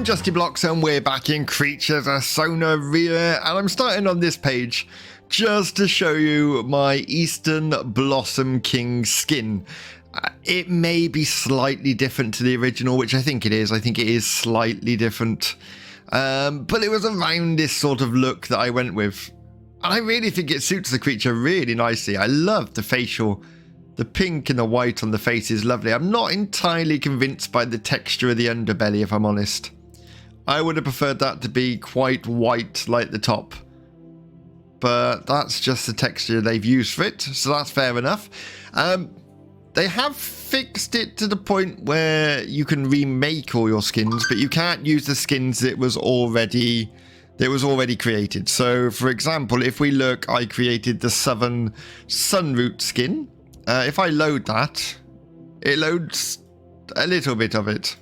I'm Justyblox and we're back in Creatures of Sonaria, and I'm starting on this page just to show you my Eastern Blossom King skin. It may be slightly different to the original, which I think it is. I think it is slightly different. But it was around this sort of look that I went with. And I really think it suits the creature really nicely. I love the facial. The pink and the white on the face is lovely. I'm not entirely convinced by the texture of the underbelly, if I'm honest. I would have preferred that to be quite white like the top. But that's just the texture they've used for it, so that's fair enough. They have fixed it to the point where you can remake all your skins, but you can't use the skins that was already created. So, for example, if we look, I created the Southern Sunroot skin. If I load that, it loads a little bit of it.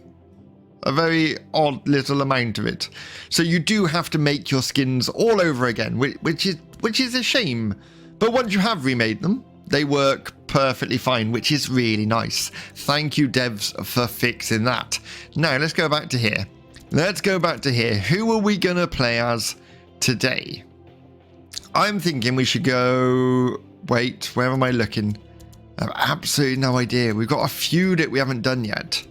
A very odd little amount of it. So you do have to make your skins all over again, which is a shame. But once you have remade them, they work perfectly fine, which is really nice. Thank you, devs, for fixing that. Now, let's go back to here. Who are we going to play as today? I'm thinking we should go... Wait, where am I looking? I have absolutely no idea. We've got a few that we haven't done yet.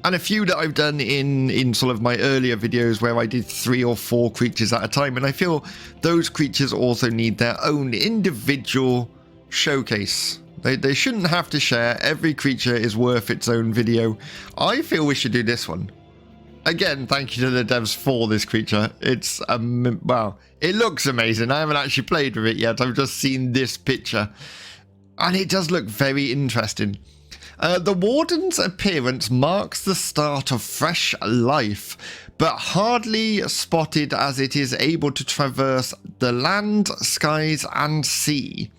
And a few that I've done in sort of my earlier videos where I did 3 or 4 creatures at a time. And I feel those creatures also need their own individual showcase. They shouldn't have to share. Every creature is worth its own video. I feel we should do this one. Again, thank you to the devs for this creature. It's, wow, it looks amazing. I haven't actually played with it yet. I've just seen this picture. And it does look very interesting. The Warden's appearance marks the start of fresh life, but hardly spotted as it is able to traverse the land, skies, and sea.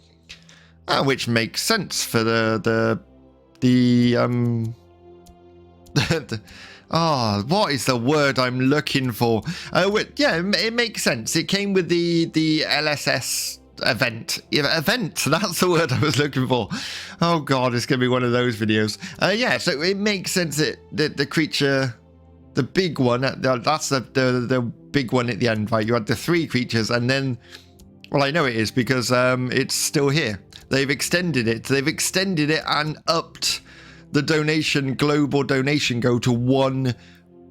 Which makes sense for what is the word I'm looking for? Yeah, it makes sense. It came with the LSS event. That's the word I was looking for. Oh god, it's gonna be one of those videos. Yeah, so it makes sense that the creature, the big one, that's the big one at the end, right? You had the 3 creatures, and then, well, I know it is because it's still here. They've extended it and upped the global donation go to 1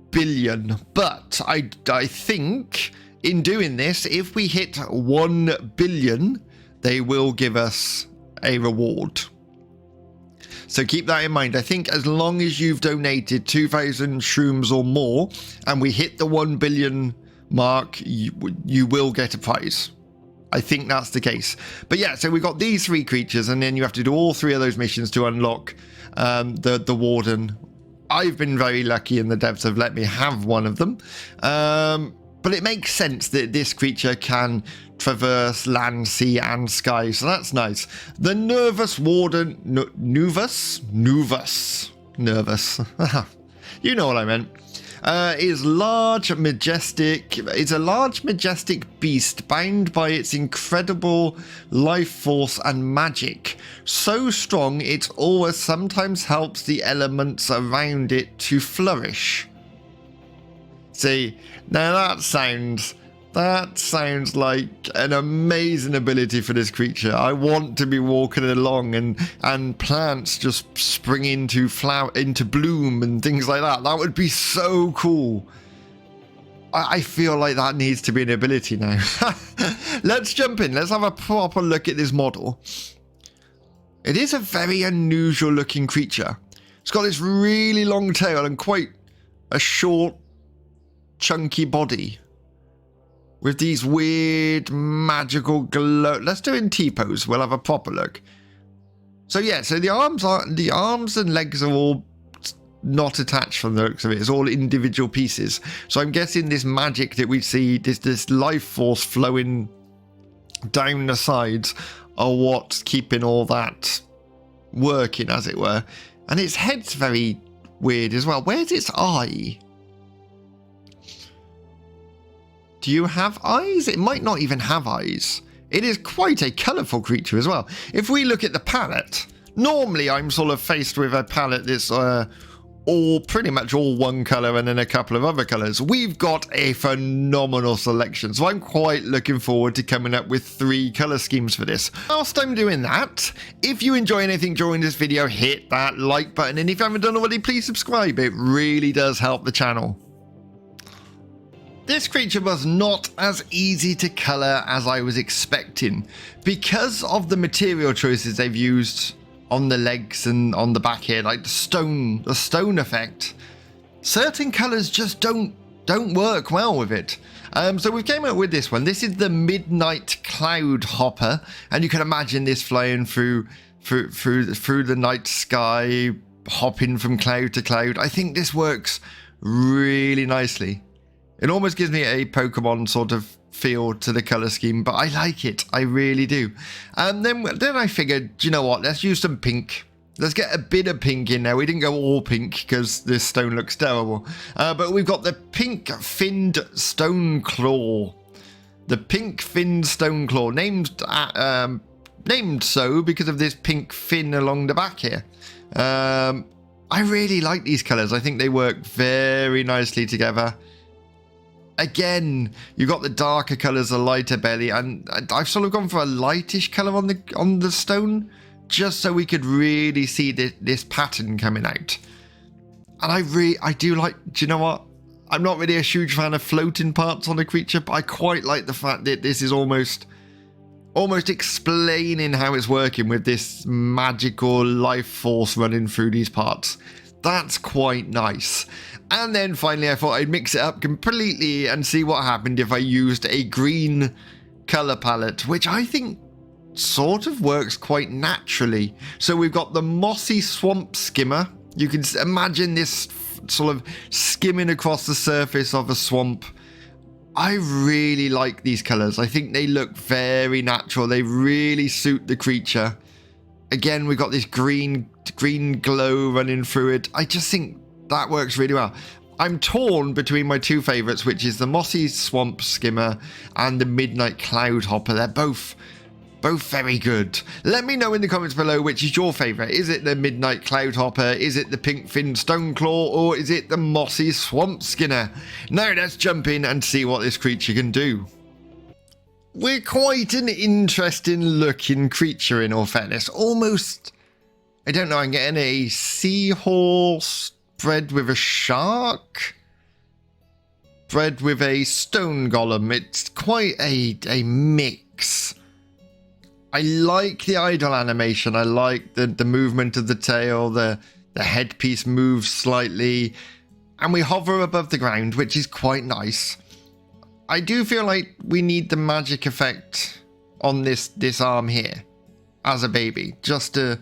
billion. But I think in doing this, if we hit 1 billion, they will give us a reward. So keep that in mind. I think as long as you've donated 2,000 shrooms or more, and we hit the 1 billion mark, you will get a prize. I think that's the case. But yeah, so we got these 3 creatures, and then you have to do all 3 of those missions to unlock the Warden. I've been very lucky, and the devs have let me have one of them. But it makes sense that this creature can traverse land, sea, and sky, so that's nice. The Novus Warden... Novus? Nervous. You know what I meant. Is a large, majestic beast bound by its incredible life force and magic. So strong, it always sometimes helps the elements around it to flourish. See, now that sounds like an amazing ability for this creature. I want to be walking along and plants just spring into bloom and things like that. That would be so cool. I feel like that needs to be an ability now. Let's jump in. Let's have a proper look at this model. It is a very unusual looking creature. It's got this really long tail and quite a short, chunky body with these weird magical glow. Let's do it in T-pose. We'll have a proper look. So yeah, so the arms and legs are all not attached from the looks of it. It's all individual pieces. So I'm guessing this magic that we see, this life force flowing down the sides, are what's keeping all that working, as it were. And its head's very weird as well. Where's its eye? Do you have eyes? It might not even have eyes. It is quite a colourful creature as well. If we look at the palette, normally I'm sort of faced with a palette that's all pretty much all one color and then a couple of other colors. We've got a phenomenal selection, so I'm quite looking forward to coming up with 3 color schemes for this. Whilst I'm doing that, if you enjoy anything during this video, hit that like button, and if you haven't done already, please subscribe. It really does help the channel. This creature was not as easy to colour as I was expecting because of the material choices they've used on the legs and on the back here, like the stone effect. Certain colours just don't work well with it. So we came up with this one. This is the Midnight Cloud Hopper, and you can imagine this flying through the night sky, hopping from cloud to cloud. I think this works really nicely. It almost gives me a Pokemon sort of feel to the color scheme, but I like it. I really do. And then I figured, you know what? Let's use some pink. Let's get a bit of pink in there. We didn't go all pink because this stone looks terrible. But we've got the pink finned stone claw. The pink finned stone claw, named so because of this pink fin along the back here. I really like these colors. I think they work very nicely together. Again, you've got the darker colours, a lighter belly, and I've sort of gone for a lightish colour on the stone, just so we could really see this pattern coming out. And I do like, do you know what? I'm not really a huge fan of floating parts on a creature, but I quite like the fact that this is almost explaining how it's working with this magical life force running through these parts. That's quite nice. And then finally, I thought I'd mix it up completely and see what happened if I used a green color palette, which I think sort of works quite naturally. So we've got the mossy swamp skimmer. You can imagine this sort of skimming across the surface of a swamp. I really like these colors. I think they look very natural. They really suit the creature. Again, we've got this green glow running through it. I just think that works really well. I'm torn between my 2 favorites, which is the Mossy Swamp Skimmer and the Midnight Cloud Hopper. They're both very good. Let me know in the comments below which is your favorite. Is it the Midnight Cloud Hopper? Is it the Pink Fin Stoneclaw? Or is it the Mossy Swamp Skinner? Now let's jump in and see what this creature can do. We're quite an interesting looking creature, in all fairness. Almost, I don't know, I'm getting a seahorse bred with a shark, bred with a stone golem. It's quite a mix. I like the idle animation. I like the movement of the tail. The headpiece moves slightly, and we hover above the ground, which is quite nice. I do feel like we need the magic effect on this arm here as a baby, just to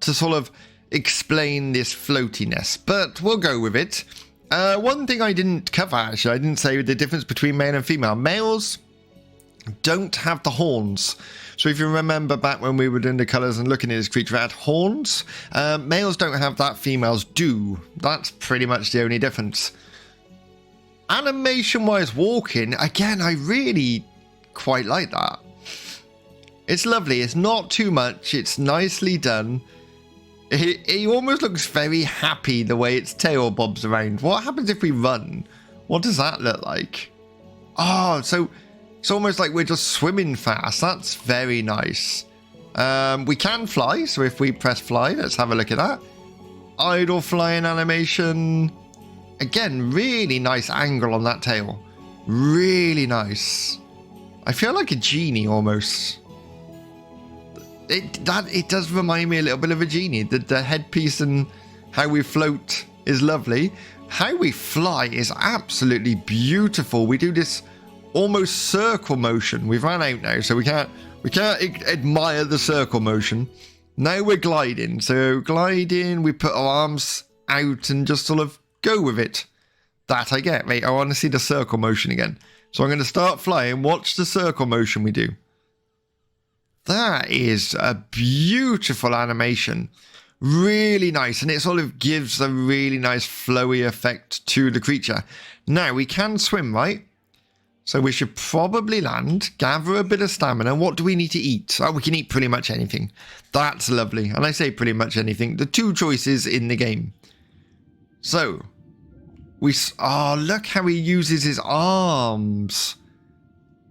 sort of explain this floatiness, but we'll go with it. One thing I didn't cover, actually, I didn't say the difference between male and female. Males don't have the horns. So if you remember back when we were doing the colours and looking at this creature, it had horns. Males don't have that, females do. That's pretty much the only difference. Animation-wise, walking, again, I really quite like that. It's lovely. It's not too much. It's nicely done. He almost looks very happy the way its tail bobs around. What happens if we run? What does that look like? Oh, so it's almost like we're just swimming fast. That's very nice. We can fly, so if we press fly, let's have a look at that. Idle flying animation. Again, really nice angle on that tail. Really nice. I feel like a genie almost. It does remind me a little bit of a genie. The headpiece and how we float is lovely. How we fly is absolutely beautiful. We do this almost circle motion. We've run out now, so we can't admire the circle motion. Now we're gliding. So gliding, we put our arms out and just sort of go with it. That I get, mate. I want to see the circle motion again. So I'm going to start flying. Watch the circle motion we do. That is a beautiful animation. Really nice. And it sort of gives a really nice flowy effect to the creature. Now, we can swim, right? So we should probably land, gather a bit of stamina. What do we need to eat? Oh, we can eat pretty much anything. That's lovely. And I say pretty much anything. The 2 choices in the game. So, oh, look how he uses his arms.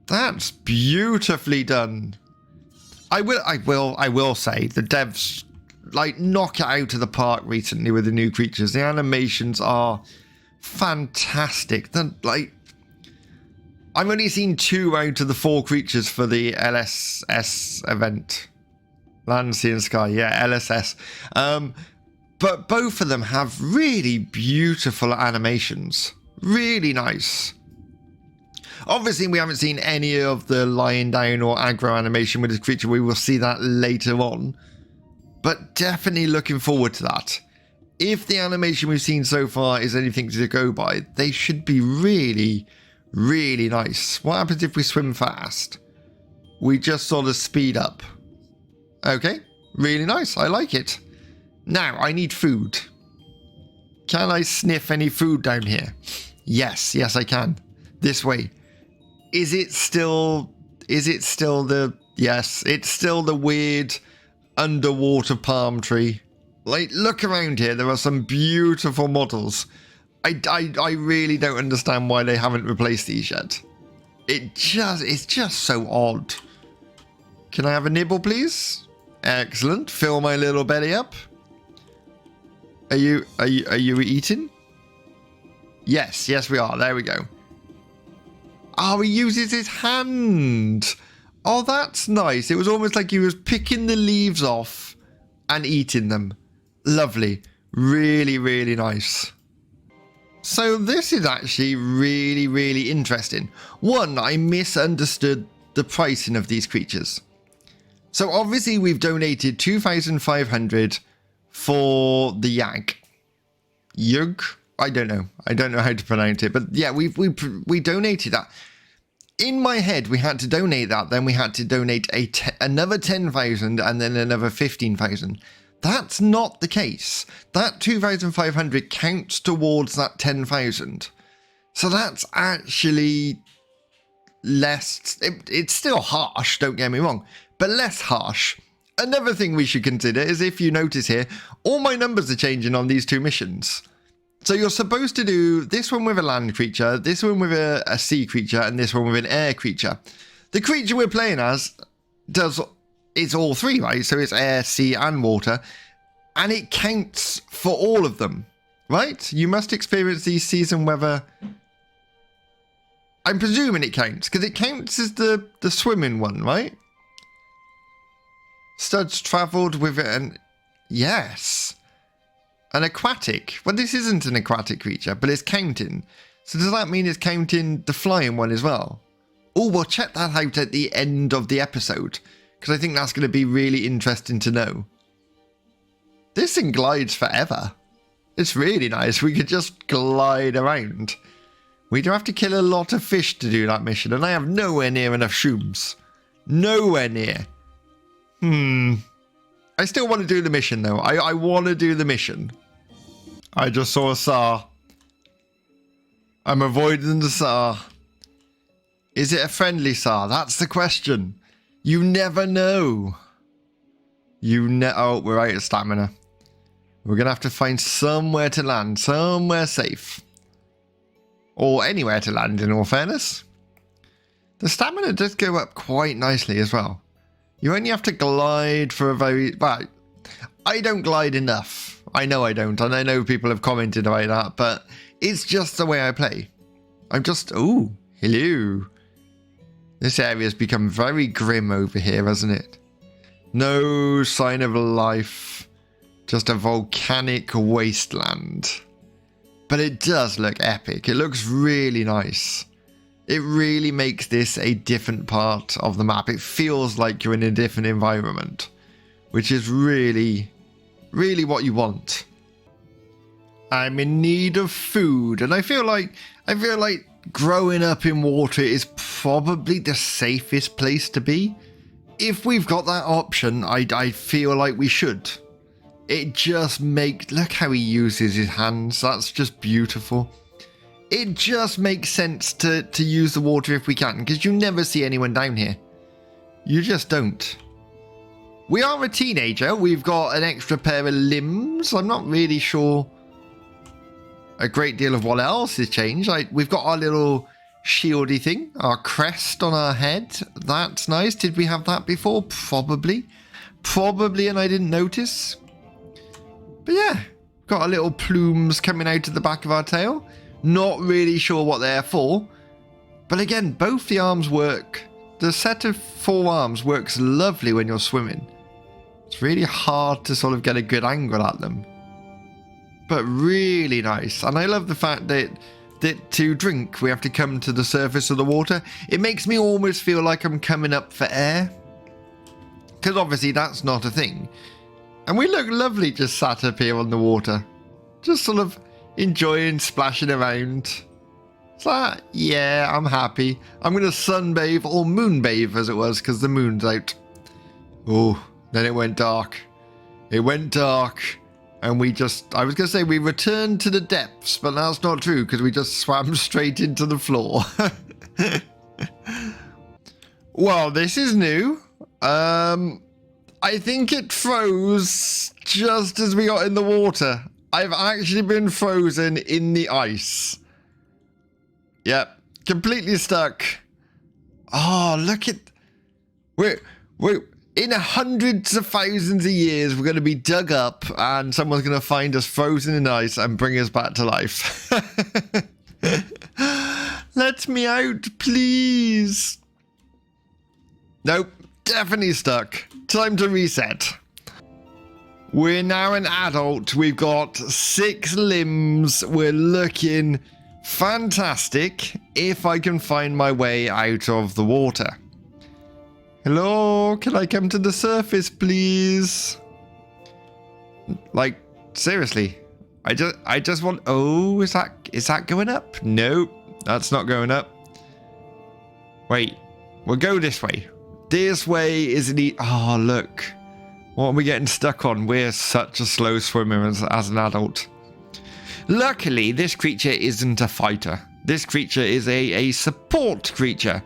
That's beautifully done. I will say the devs like knock it out of the park recently with the new creatures. The animations are fantastic. Like, I've only seen 2 out of the 4 creatures for the LSS event. Land, Sea and Sky, yeah, LSS. But both of them have really beautiful animations. Really nice. Obviously, we haven't seen any of the lying down or aggro animation with this creature. We will see that later on. But definitely looking forward to that. If the animation we've seen so far is anything to go by, they should be really, really nice. What happens if we swim fast? We just sort of speed up. Okay, really nice. I like it. Now, I need food. Can I sniff any food down here? Yes, I can. This way. Is it still the... Yes, it's still the weird underwater palm tree. Like, look around here. There are some beautiful models. I really don't understand why they haven't replaced these yet. It's just so odd. Can I have a nibble, please? Excellent. Fill my little belly up. Are you eating? Yes, we are. There we go. Oh, he uses his hand. Oh, that's nice. It was almost like he was picking the leaves off and eating them. Lovely. Really, really nice. So this is actually really, really interesting. One, I misunderstood the pricing of these creatures. So obviously we've donated 2,500 for the Yag. Yug? I don't know how to pronounce it, but yeah, we donated that. In my head, we had to donate that, then we had to donate another 10,000 and then another 15,000. That's not the case. That 2,500 counts towards that 10,000. So that's actually less. It's still harsh, don't get me wrong, but less harsh. Another thing we should consider is, if you notice here, all my numbers are changing on these 2 missions. So you're supposed to do this one with a land creature, this one with a sea creature, and this one with an air creature. The creature we're playing as it's all 3, right? So it's air, sea, and water. And it counts for all of them, right? You must experience these season weather. I'm presuming it counts, because it counts as the swimming one, right? Studs travelled with it, and yes. An aquatic. Well, this isn't an aquatic creature, but it's counting. So does that mean it's counting the flying one as well? Oh, we'll check that out at the end of the episode, because I think that's going to be really interesting to know. This thing glides forever. It's really nice. We could just glide around. We do have to kill a lot of fish to do that mission, and I have nowhere near enough shrooms. Nowhere near. I still want to do the mission, though. I want to do the mission. I just saw a SAR. I'm avoiding the SAR. Is it a friendly SAR? That's the question. You never know. Oh, we're out of stamina. We're going to have to find somewhere to land. Somewhere safe. Or anywhere to land, in all fairness. The stamina does go up quite nicely as well. You only have to glide for a very... Well, I don't glide enough. I know I don't. And I know people have commented about that. But it's just the way I play. I'm just... Ooh, hello. This area's become very grim over here, hasn't it? No sign of life. Just a volcanic wasteland. But it does look epic. It looks really nice. It really makes this a different part of the map. It feels like you're in a different environment, which is really, really what you want. I'm in need of food, and I feel like growing up in water is probably the safest place to be. If we've got that option, I feel like we should. It just makes... Look how he uses his hands. That's just beautiful. It just makes sense to use the water if we can, because you never see anyone down here. You just don't. We are a teenager. We've got an extra pair of limbs. I'm not really sure a great deal of what else has changed. Like, we've got our little shieldy thing, our crest on our head. That's nice. Did we have that before? Probably, and I didn't notice. But yeah, got our little plumes coming out of the back of our tail. Not really sure what they're for, but again, both the arms work. The set of 4 arms works lovely when you're swimming. It's really hard to sort of get a good angle at them, but really nice. And I love the fact that to drink we have to come to the surface of the water. It makes me almost feel like I'm coming up for air, because obviously that's not a thing. And we look lovely just sat up here on the water, just sort of enjoying splashing around. It's like, yeah, I'm happy. I'm going to sunbathe, or moonbathe as it was, because the moon's out. Oh, then it went dark. It went dark. And we just, I was going to say we returned to the depths, but that's not true because we just swam straight into the floor. Well, this is new. I think it froze just as we got in the water. I've actually been frozen in the ice. Yep, completely stuck. Oh, look at... We're in hundreds of thousands of years, we're going to be dug up and someone's going to find us frozen in ice and bring us back to life. Let me out, please. Nope, definitely stuck. Time to reset. We're now an adult. We've got 6 limbs. We're looking fantastic if I can find my way out of the water. Hello, can I come to the surface, please? Like, seriously. I just want... Oh, is that going up? Nope, that's not going up. Wait, we'll go this way. This way isn't it? Oh, look. What are we getting stuck on? We're such a slow swimmer as an adult. Luckily, this creature isn't a fighter. This creature is a support creature.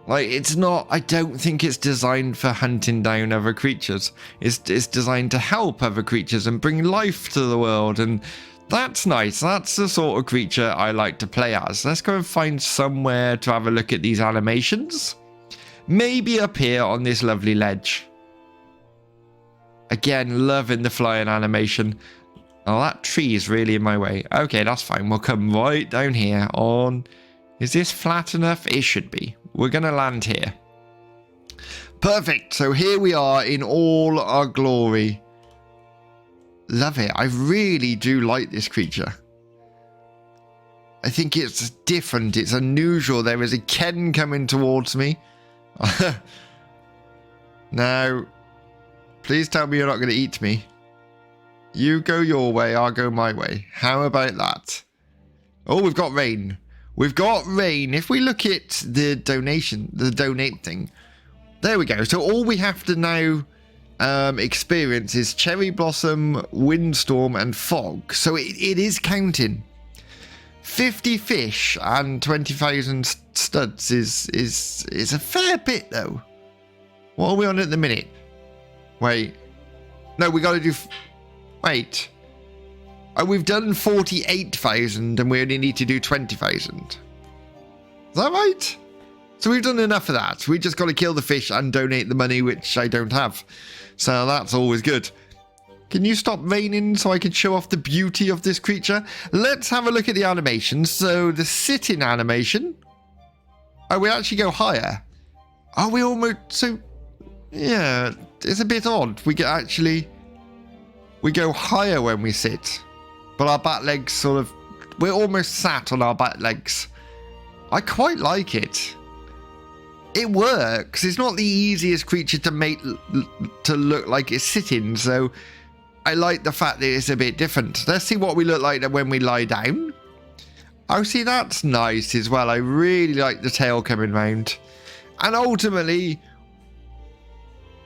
Like, it's not... I don't think it's designed for hunting down other creatures. It's designed to help other creatures and bring life to the world. And that's nice. That's the sort of creature I like to play as. Let's go and find somewhere to have a look at these animations. Maybe up here on this lovely ledge. Again, loving the flying animation. Oh, that tree is really in my way. Okay, that's fine. We'll come right down here on... Is this flat enough? It should be. We're going to land here. Perfect. So here we are in all our glory. Love it. I really do like this creature. I think it's different. It's unusual. There is a Ken coming towards me. Now, please tell me you're not going to eat me. You go your way, I'll go my way. How about that? Oh, we've got rain. We've got rain. If we look at the donation, the donate thing, there we go. So all we have to now experience is cherry blossom, windstorm, and fog. So it is counting. 50 fish and 20,000 studs is a fair bit though. What are we on at the minute? Wait, no, we got to do. Wait. Oh, we've done 48,000 and we only need to do 20,000. Is that right? So we've done enough of that. We just got to kill the fish and donate the money, which I don't have. So that's always good. Can you stop raining so I can show off the beauty of this creature? Let's have a look at the animations. So the sitting animation. Oh, we actually go higher. Oh, we almost... So, yeah, it's a bit odd. We go higher when we sit. But our back legs sort of... We're almost sat on our back legs. I quite like it. It works. It's not the easiest creature to make to look like it's sitting, so I like the fact that it's a bit different. Let's see what we look like when we lie down. Oh, see, that's nice as well. I really like the tail coming round. And ultimately,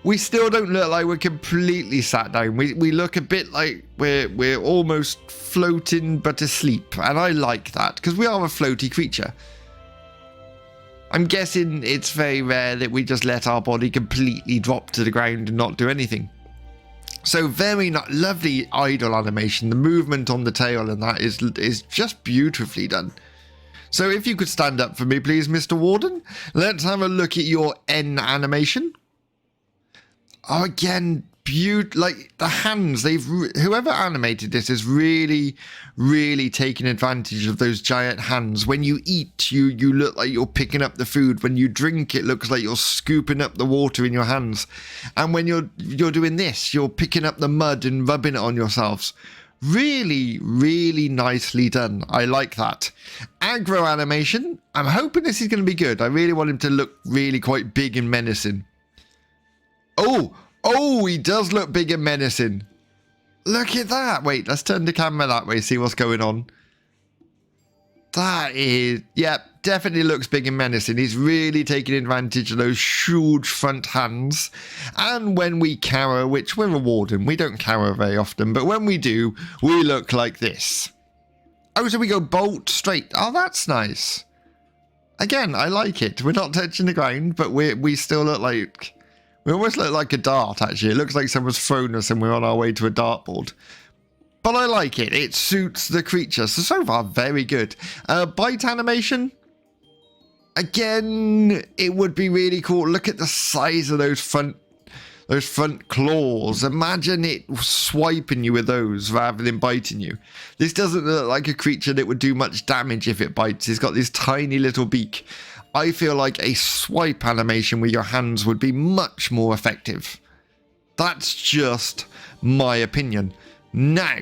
we still don't look like we're completely sat down. We look a bit like we're almost floating but asleep. And I like that, because we are a floaty creature. I'm guessing it's very rare that we just let our body completely drop to the ground and not do anything. So very lovely idle animation. The movement on the tail and that is just beautifully done. So if you could stand up for me, please, Mr. Warden. Let's have a look at your N animation. Oh, again, like the hands. Whoever animated this is really, really taking advantage of those giant hands. When you eat, you look like you're picking up the food. When you drink, it looks like you're scooping up the water in your hands. And when you're doing this, you're picking up the mud and rubbing it on yourselves. Really, really nicely done. I like that. Aggro animation. I'm hoping this is going to be good. I really want him to look really quite big and menacing. Oh, he does look big and menacing. Look at that. Wait, let's turn the camera that way, see what's going on. That is, yeah, definitely looks big and menacing. He's really taking advantage of those huge front hands. And when we cower, which we're a warden, we don't cower very often, but when we do, we look like this. Oh, so we go bolt straight. Oh, that's nice. Again, I like it. We're not touching the ground, but we still look like, we almost look like a dart, actually. It looks like someone's thrown us and we're on our way to a dartboard. But I like it. It suits the creature. So far, very good. Bite animation. Again, it would be really cool. Look at the size of those front claws. Imagine it swiping you with those rather than biting you. This doesn't look like a creature that would do much damage if it bites. It's got this tiny little beak. I feel like a swipe animation with your hands would be much more effective. That's just my opinion. Now,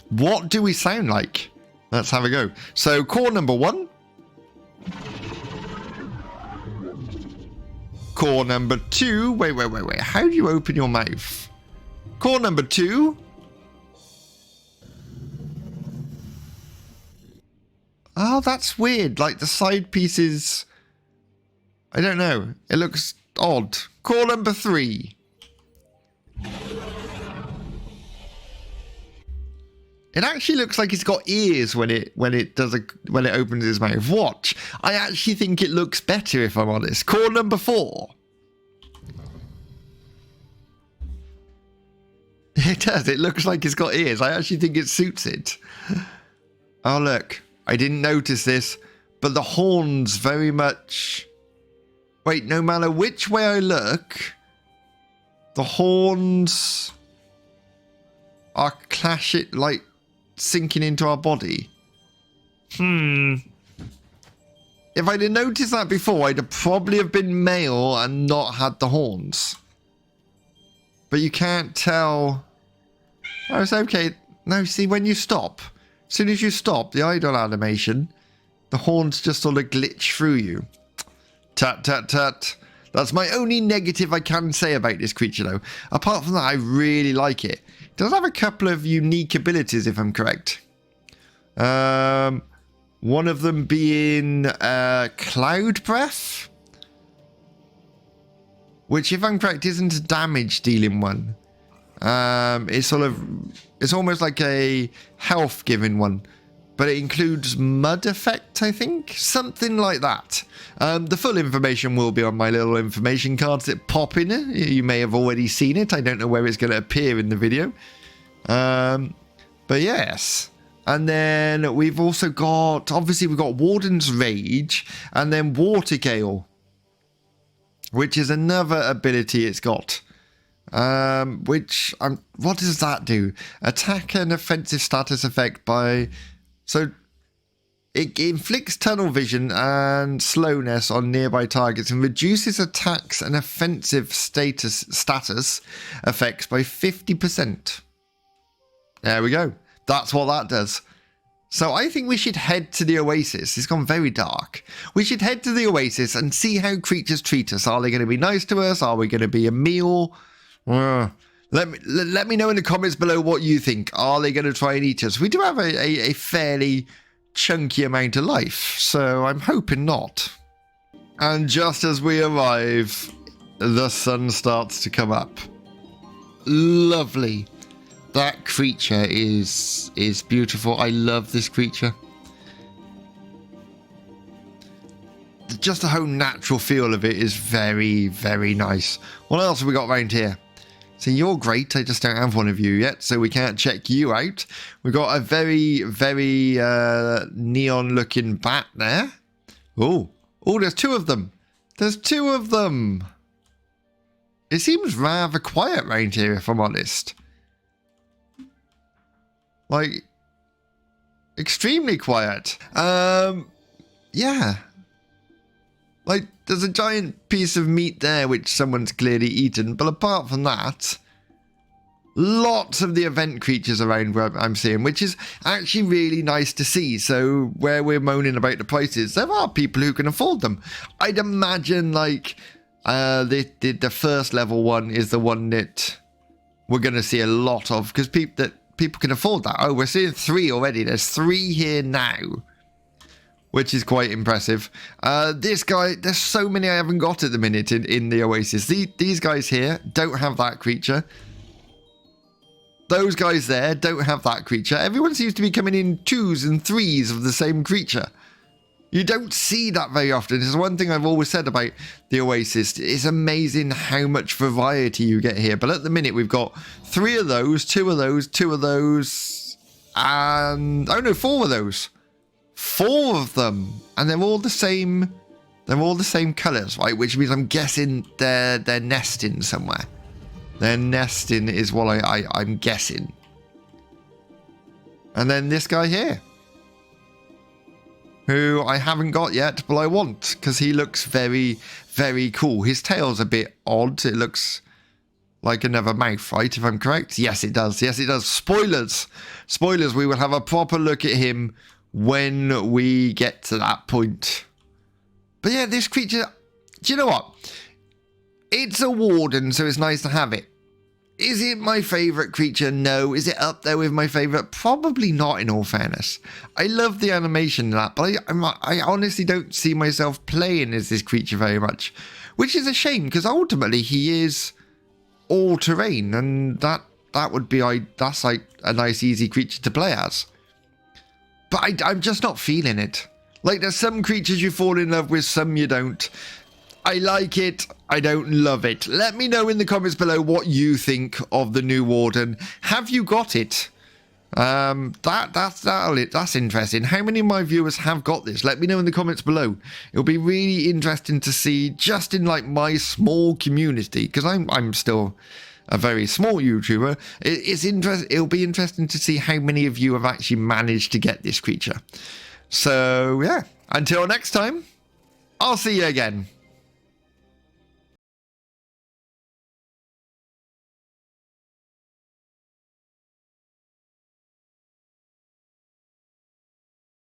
what do we sound like? Let's have a go. So, core number 1. Core number 2. Wait. How do you open your mouth? Core number 2. Oh, that's weird. Like the side pieces. I don't know. It looks odd. Core number 3. It actually looks like it's got ears when it opens its mouth. Watch. I actually think it looks better, if I'm honest. Core number 4. It does. It looks like it's got ears. I actually think it suits it. Oh, look. I didn't notice this, but the horns very much... Wait, no matter which way I look, the horns are clashing, like, sinking into our body. If I'd have noticed that before, I'd have probably have been male and not had the horns. But you can't tell. Oh, it's okay. No, see, when you stop, as soon as you stop the idle animation, the horns just sort of glitch through you. Tut, tut, tut. That's my only negative I can say about this creature, though. Apart from that, I really like it. It does have a couple of unique abilities, if I'm correct. One of them being Cloud Breath, which, if I'm correct, isn't a damage-dealing one. It's almost like a health-giving one. But it includes mud effect, I think? Something like that. The full information will be on my little information cards that pop in it. You may have already seen it. I don't know where it's going to appear in the video. But yes. And then we've also got... Obviously, we've got Warden's Rage. And then Water Gale, which is another ability it's got. What does that do? Attack and offensive status effect by... So, it inflicts tunnel vision and slowness on nearby targets and reduces attacks and offensive status effects by 50%. There we go. That's what that does. So I think we should head to the Oasis. It's gone very dark. We should head to the Oasis and see how creatures treat us. Are they going to be nice to us? Are we going to be a meal? Let me know in the comments below what you think. Are they going to try and eat us? We do have a fairly chunky amount of life, so I'm hoping not. And just as we arrive, the sun starts to come up. Lovely. That creature is beautiful. I love this creature. Just the whole natural feel of it is very, very nice. What else have we got around here? So you're great. I just don't have one of you yet, so we can't check you out. We've got a very, very neon-looking bat there. Oh, there's two of them. There's two of them. It seems rather quiet around here, if I'm honest. Like, extremely quiet. Yeah. Like, there's a giant piece of meat there which someone's clearly eaten, but apart from that, lots of the event creatures around where I'm seeing, which is actually really nice to see. So where we're moaning about the prices, there are people who can afford them. I'd imagine, like, the first level one is the one that we're going to see a lot of, because people can afford that. Oh, we're seeing 3 already. There's 3 here now, which is quite impressive. This guy, there's so many I haven't got at the minute in the Oasis. These guys here don't have that creature. Those guys there don't have that creature. Everyone seems to be coming in 2s and 3s of the same creature. You don't see that very often. It's one thing I've always said about the Oasis. It's amazing how much variety you get here. But at the minute, we've got 3 of those, 2 of those, 2 of those, and... oh no, 4 of those. 4 of them, and they're all the same. They're all the same colours, right? Which means I'm guessing they're nesting somewhere. Their nesting is what I'm guessing. And then this guy here, who I haven't got yet, but I want, because he looks very, very cool. His tail's a bit odd. It looks like another mouth, right? If I'm correct. Yes, it does. Yes, it does. Spoilers. Spoilers. We will have a proper look at him when we get to that point. But yeah, this creature, do you know what? It's a warden, so it's nice to have it. Is it my favourite creature? No. Is it up there with my favourite? Probably not, in all fairness. I love the animation in that, but I honestly don't see myself playing as this creature very much, which is a shame, because ultimately he is all-terrain, and that would be, that's like a nice, easy creature to play as. But I'm just not feeling it. Like, there's some creatures you fall in love with, some you don't. I like it. I don't love it. Let me know in the comments below what you think of the new Warden. Have you got it? That's interesting. How many of my viewers have got this? Let me know in the comments below. It'll be really interesting to see, just in like my small community, because I'm still a very small YouTuber. It'll be interesting to see how many of you have actually managed to get this creature. So yeah, until next time, I'll see you again.